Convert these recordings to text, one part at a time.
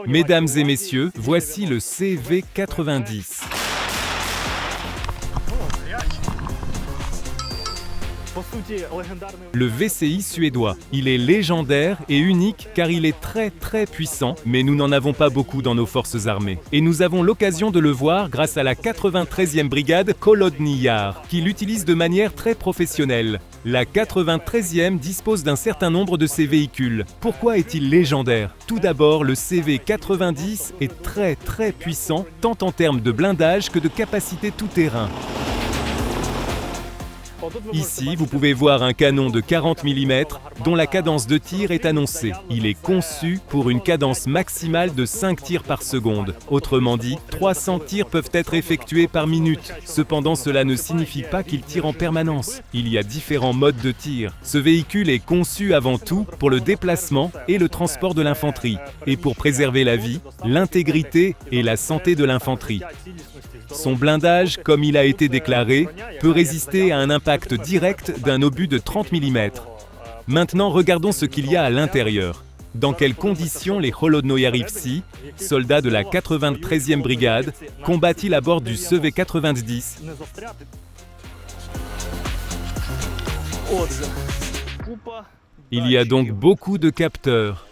Mesdames et messieurs, voici le CV90. Le VCI suédois. Il est légendaire et unique car il est très puissant, mais nous n'en avons pas beaucoup dans nos forces armées. Et nous avons l'occasion de le voir grâce à la 93e brigade Kolodny Yar, qui l'utilise de manière très professionnelle. La 93e dispose d'un certain nombre de ces véhicules. Pourquoi est-il légendaire? Tout d'abord, le CV90 est très puissant, tant en termes de blindage que de capacité tout-terrain. Ici, vous pouvez voir un canon de 40 mm dont la cadence de tir est annoncée. Il est conçu pour une cadence maximale de 5 tirs par seconde. Autrement dit, 300 tirs peuvent être effectués par minute. Cependant, cela ne signifie pas qu'il tire en permanence. Il y a différents modes de tir. Ce véhicule est conçu avant tout pour le déplacement et le transport de l'infanterie, et pour préserver la vie, l'intégrité et la santé de l'infanterie. Son blindage, comme il a été déclaré, peut résister à un impact direct d'un obus de 30 mm. Maintenant, regardons ce qu'il y a à l'intérieur. Dans quelles conditions les Holodnoyarivci, soldats de la 93e brigade, combattent-ils à bord du CV90 ? Il y a donc beaucoup de capteurs.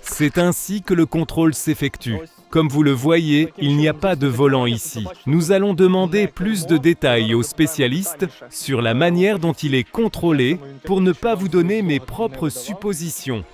C'est ainsi que le contrôle s'effectue. Comme vous le voyez, il n'y a pas de volant ici. Nous allons demander plus de détails aux spécialistes sur la manière dont il est contrôlé pour ne pas vous donner mes propres suppositions.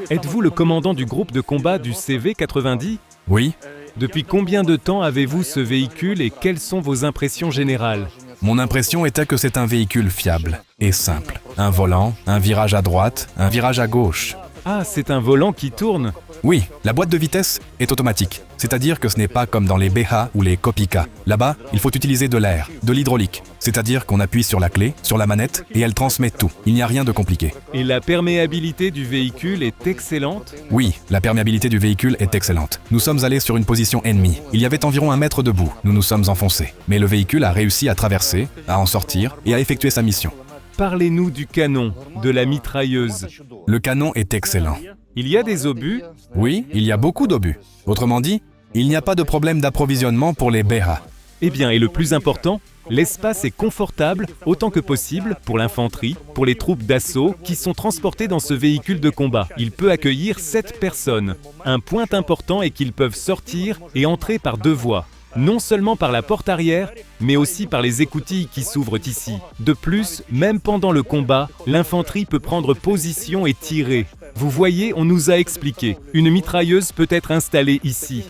Êtes-vous le commandant du groupe de combat du CV90 ? Oui. Depuis combien de temps avez-vous ce véhicule et quelles sont vos impressions générales ? Mon impression était que c'est un véhicule fiable et simple. Un volant, un virage à droite, un virage à gauche. Ah, c'est un volant qui tourne ? Oui, la boîte de vitesse est automatique. C'est-à-dire que ce n'est pas comme dans les BH ou les Kopika. Là-bas, il faut utiliser de l'air, de l'hydraulique. C'est-à-dire qu'on appuie sur la clé, sur la manette, et elle transmet tout. Il n'y a rien de compliqué. Et la perméabilité du véhicule est excellente ? Oui, la perméabilité du véhicule est excellente. Nous sommes allés sur une position ennemie. Il y avait environ 1 mètre de boue. Nous nous sommes enfoncés. Mais le véhicule a réussi à traverser, à en sortir et à effectuer sa mission. Parlez-nous du canon, de la mitrailleuse. Le canon est excellent. Il y a des obus ? Oui, il y a beaucoup d'obus. Autrement dit, il n'y a pas de problème d'approvisionnement pour les BH. Eh bien, et le plus important, l'espace est confortable autant que possible pour l'infanterie, pour les troupes d'assaut qui sont transportées dans ce véhicule de combat. Il peut accueillir 7 personnes. Un point important est qu'ils peuvent sortir et entrer par 2 voies. Non seulement par la porte arrière, mais aussi par les écoutilles qui s'ouvrent ici. De plus, même pendant le combat, l'infanterie peut prendre position et tirer. Vous voyez, on nous a expliqué. Une mitrailleuse peut être installée ici.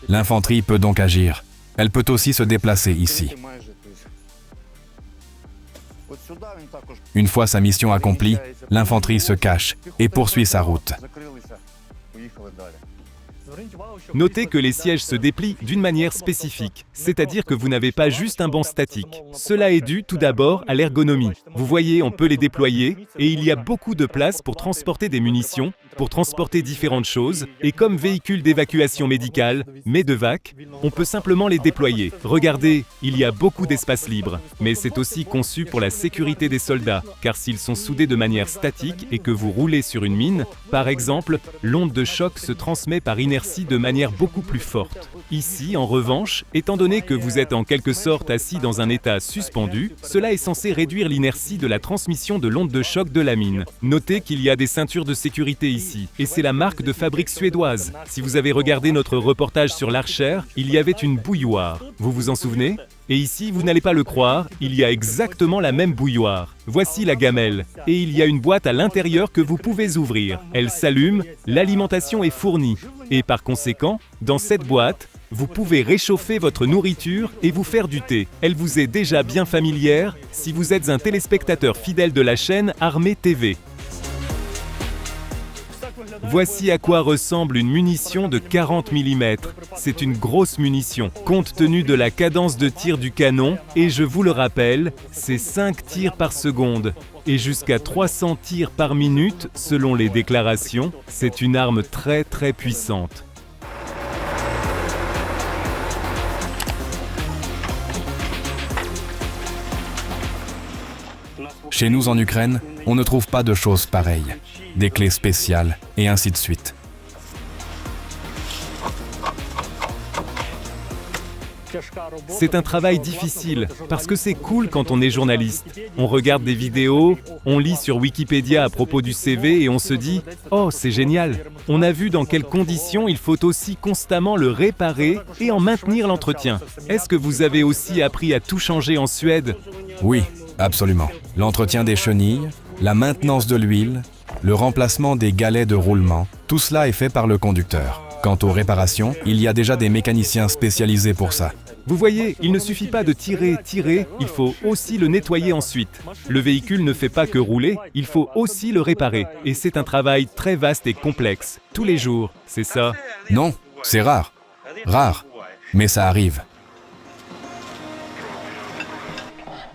L'infanterie peut donc agir. Elle peut aussi se déplacer ici. Une fois sa mission accomplie, l'infanterie se cache et poursuit sa route. Notez que les sièges se déplient d'une manière spécifique, c'est-à-dire que vous n'avez pas juste un banc statique. Cela est dû tout d'abord à l'ergonomie. Vous voyez, on peut les déployer et il y a beaucoup de place pour transporter des munitions, pour transporter différentes choses, et comme véhicule d'évacuation médicale, MEDEVAC, on peut simplement les déployer. Regardez, il y a beaucoup d'espace libre, mais c'est aussi conçu pour la sécurité des soldats, car s'ils sont soudés de manière statique et que vous roulez sur une mine, par exemple, l'onde de choc se transmet par inertie de manière beaucoup plus forte. Ici, en revanche, étant donné que vous êtes en quelque sorte assis dans un état suspendu, cela est censé réduire l'inertie de la transmission de l'onde de choc de la mine. Notez qu'il y a des ceintures de sécurité ici, et c'est la marque de fabrique suédoise. Si vous avez regardé notre reportage sur l'Archer, il y avait une bouilloire. Vous vous en souvenez ? Et ici, vous n'allez pas le croire, il y a exactement la même bouilloire. Voici la gamelle. Et il y a une boîte à l'intérieur que vous pouvez ouvrir. Elle s'allume, l'alimentation est fournie. Et par conséquent, dans cette boîte, vous pouvez réchauffer votre nourriture et vous faire du thé. Elle vous est déjà bien familière si vous êtes un téléspectateur fidèle de la chaîne Armée TV. Voici à quoi ressemble une munition de 40 mm. C'est une grosse munition, compte tenu de la cadence de tir du canon, et je vous le rappelle, c'est 5 tirs par seconde. Et jusqu'à 300 tirs par minute, selon les déclarations, c'est une arme très puissante. Chez nous en Ukraine, on ne trouve pas de choses pareilles. Des clés spéciales et ainsi de suite. C'est un travail difficile, parce que c'est cool quand on est journaliste. On regarde des vidéos, on lit sur Wikipédia à propos du CV et on se dit « Oh, c'est génial !» On a vu dans quelles conditions il faut aussi constamment le réparer et en maintenir l'entretien. Est-ce que vous avez aussi appris à tout changer en Suède? Oui, absolument. L'entretien des chenilles, la maintenance de l'huile, le remplacement des galets de roulement, tout cela est fait par le conducteur. Quant aux réparations, il y a déjà des mécaniciens spécialisés pour ça. Vous voyez, il ne suffit pas de tirer, il faut aussi le nettoyer ensuite. Le véhicule ne fait pas que rouler, il faut aussi le réparer. Et c'est un travail très vaste et complexe. Tous les jours, c'est ça. Non, c'est rare. Rare. Mais ça arrive.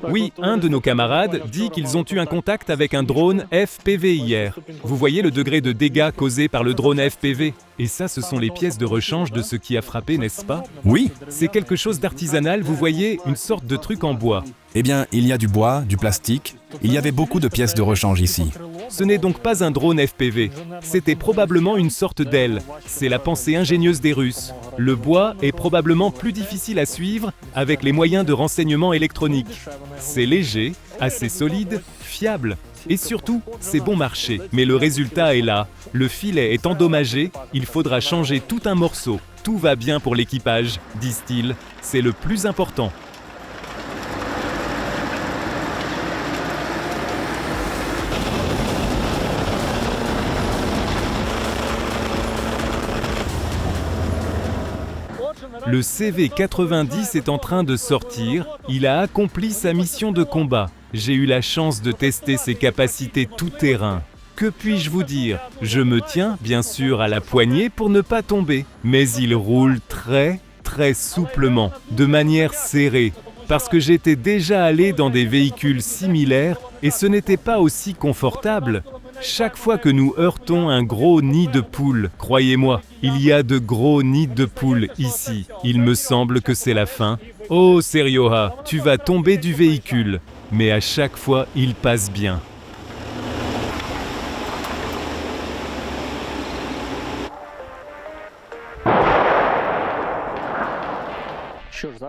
Oui, un de nos camarades dit qu'ils ont eu un contact avec un drone FPV hier. Vous voyez le degré de dégâts causés par le drone FPV? Et ça, ce sont les pièces de rechange de ce qui a frappé, n'est-ce pas? Oui. C'est quelque chose d'artisanal, vous voyez, une sorte de truc en bois. Eh bien, il y a du bois, du plastique. Il y avait beaucoup de pièces de rechange ici. Ce n'est donc pas un drone FPV. C'était probablement une sorte d'aile. C'est la pensée ingénieuse des Russes. Le bois est probablement plus difficile à suivre avec les moyens de renseignement électronique. C'est léger, assez solide, fiable. Et surtout, c'est bon marché. Mais le résultat est là. Le filet est endommagé, il faudra changer tout un morceau. Tout va bien pour l'équipage, disent-ils. C'est le plus important. Le CV-90 est en train de sortir, il a accompli sa mission de combat. J'ai eu la chance de tester ses capacités tout-terrain. Que puis-je vous dire? Je me tiens, bien sûr, à la poignée pour ne pas tomber. Mais il roule très souplement, de manière serrée. Parce que j'étais déjà allé dans des véhicules similaires et ce n'était pas aussi confortable. Chaque fois que nous heurtons un gros nid de poule, croyez-moi, il y a de gros nids de poules ici. Il me semble que c'est la fin. Oh, Serioha, tu vas tomber du véhicule. Mais à chaque fois, il passe bien.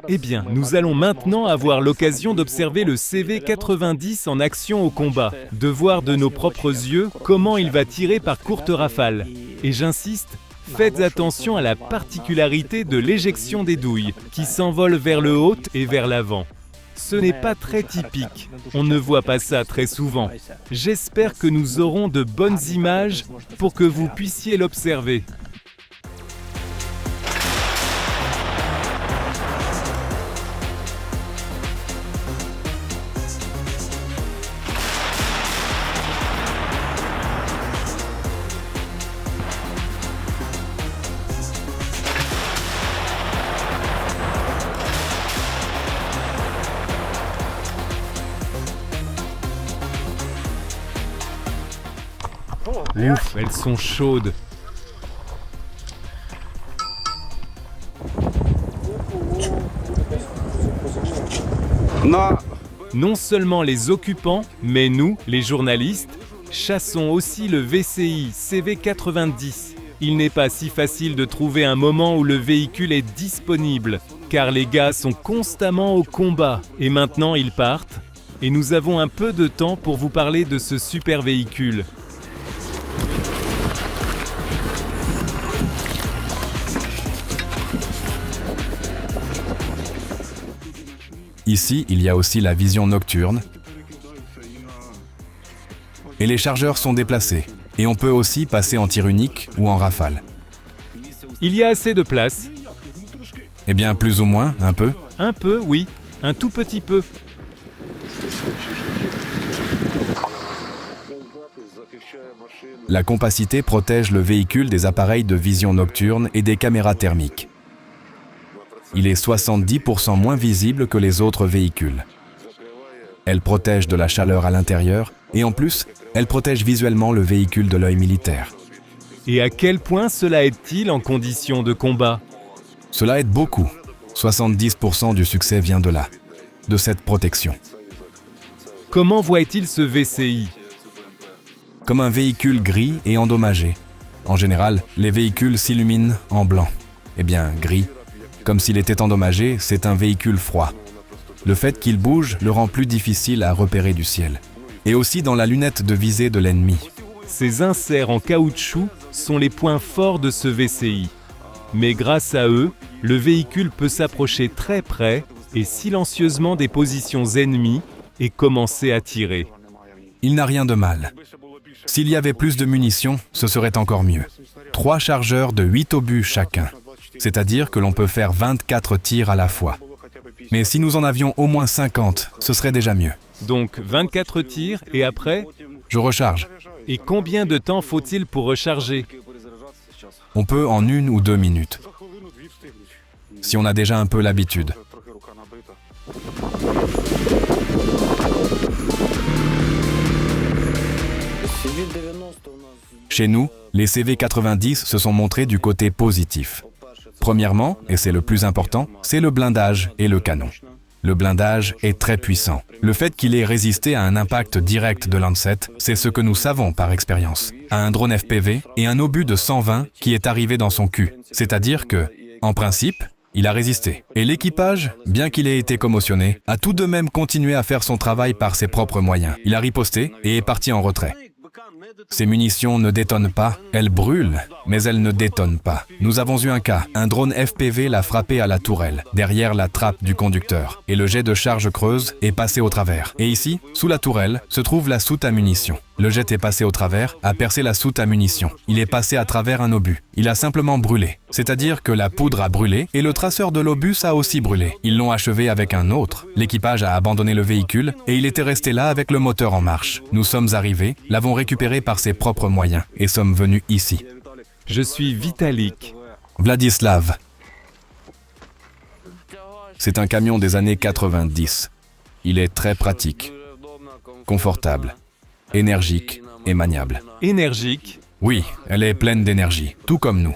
Eh bien, nous allons maintenant avoir l'occasion d'observer le CV-90 en action au combat, de voir de nos propres yeux comment il va tirer par courtes rafales. Et j'insiste, faites attention à la particularité de l'éjection des douilles, qui s'envolent vers le haut et vers l'avant. Ce n'est pas très typique, on ne voit pas ça très souvent. J'espère que nous aurons de bonnes images pour que vous puissiez l'observer. Ouf, elles sont chaudes. Non seulement les occupants, mais nous, les journalistes, chassons aussi le VCI CV-90. Il n'est pas si facile de trouver un moment où le véhicule est disponible, car les gars sont constamment au combat. Et maintenant, ils partent. Et nous avons un peu de temps pour vous parler de ce super véhicule. Ici, il y a aussi la vision nocturne. Et les chargeurs sont déplacés. Et on peut aussi passer en tir unique ou en rafale. Il y a assez de place. Eh bien, plus ou moins, un peu. Un peu, oui. Un tout petit peu. La compacité protège le véhicule des appareils de vision nocturne et des caméras thermiques. Il est 70% moins visible que les autres véhicules. Elle protège de la chaleur à l'intérieur et en plus, elle protège visuellement le véhicule de l'œil militaire. Et à quel point cela aide-t-il en conditions de combat? Cela aide beaucoup. 70% du succès vient de là, de cette protection. Comment voit-il ce VCI? Comme un véhicule gris et endommagé. En général, les véhicules s'illuminent en blanc. Eh bien, gris, comme s'il était endommagé, c'est un véhicule froid. Le fait qu'il bouge le rend plus difficile à repérer du ciel. Et aussi dans la lunette de visée de l'ennemi. Ces inserts en caoutchouc sont les points forts de ce VCI. Mais grâce à eux, le véhicule peut s'approcher très près et silencieusement des positions ennemies et commencer à tirer. Il n'a rien de mal. S'il y avait plus de munitions, ce serait encore mieux. 3 chargeurs de 8 obus chacun. C'est-à-dire que l'on peut faire 24 tirs à la fois. Mais si nous en avions au moins 50, ce serait déjà mieux. Donc 24 tirs et après? Je recharge. Et combien de temps faut-il pour recharger? On peut en 1 ou 2 minutes. Si on a déjà un peu l'habitude. Chez nous, les CV90 se sont montrés du côté positif. Premièrement, et c'est le plus important, c'est le blindage et le canon. Le blindage est très puissant. Le fait qu'il ait résisté à un impact direct de Lancet, c'est ce que nous savons par expérience. À un drone FPV et un obus de 120 qui est arrivé dans son cul. C'est-à-dire que, en principe, il a résisté. Et l'équipage, bien qu'il ait été commotionné, a tout de même continué à faire son travail par ses propres moyens. Il a riposté et est parti en retrait. Ces munitions ne détonnent pas, elles brûlent, mais elles ne détonnent pas. Nous avons eu un cas, un drone FPV l'a frappé à la tourelle, derrière la trappe du conducteur, et le jet de charge creuse est passé au travers. Et ici, sous la tourelle, se trouve la soute à munitions. Le jet est passé au travers, a percé la soute à munitions. Il est passé à travers un obus. Il a simplement brûlé. C'est-à-dire que la poudre a brûlé et le traceur de l'obus a aussi brûlé. Ils l'ont achevé avec un autre. L'équipage a abandonné le véhicule et il était resté là avec le moteur en marche. Nous sommes arrivés, l'avons récupéré par ses propres moyens et sommes venus ici. Je suis Vitalik. Vladislav. C'est un camion des années 90. Il est très pratique, confortable, énergique et maniable. Énergique? Oui, elle est pleine d'énergie, tout comme nous.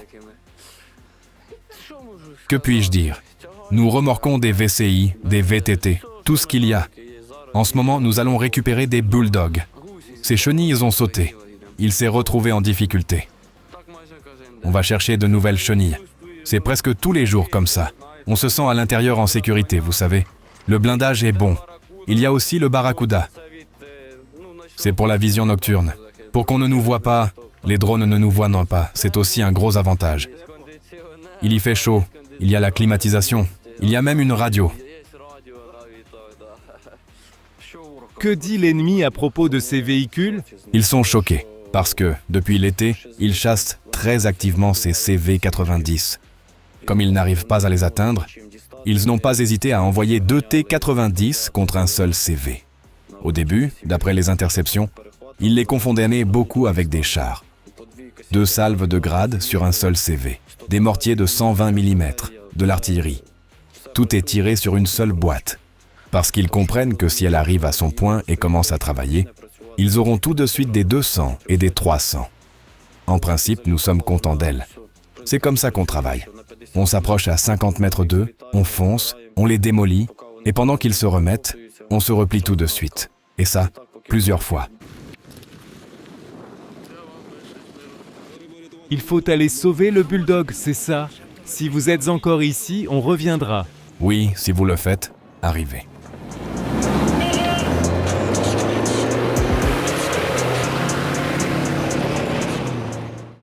Que puis-je dire? Nous remorquons des VCI, des VTT, tout ce qu'il y a. En ce moment, nous allons récupérer des bulldogs. Ses chenilles ont sauté. Il s'est retrouvé en difficulté. On va chercher de nouvelles chenilles. C'est presque tous les jours comme ça. On se sent à l'intérieur en sécurité, vous savez. Le blindage est bon. Il y a aussi le Barracuda. C'est pour la vision nocturne. Pour qu'on ne nous voit pas, les drones ne nous voient pas. C'est aussi un gros avantage. Il y fait chaud. Il y a la climatisation. Il y a même une radio. Que dit l'ennemi à propos de ces véhicules? Ils sont choqués, parce que, depuis l'été, ils chassent très activement ces CV-90. Comme ils n'arrivent pas à les atteindre, ils n'ont pas hésité à envoyer 2 T-90 contre un seul CV. Au début, d'après les interceptions, ils les confondaient beaucoup avec des chars. 2 salves de grade sur un seul CV, des mortiers de 120 mm, de l'artillerie. Tout est tiré sur une seule boîte. Parce qu'ils comprennent que si elle arrive à son point et commence à travailler, ils auront tout de suite des 200 et des 300. En principe, nous sommes contents d'elle. C'est comme ça qu'on travaille. On s'approche à 50 mètres d'eux, on fonce, on les démolit, et pendant qu'ils se remettent, on se replie tout de suite. Et ça, plusieurs fois. Il faut aller sauver le bulldog, c'est ça? Si vous êtes encore ici, on reviendra. Oui, si vous le faites, arrivez.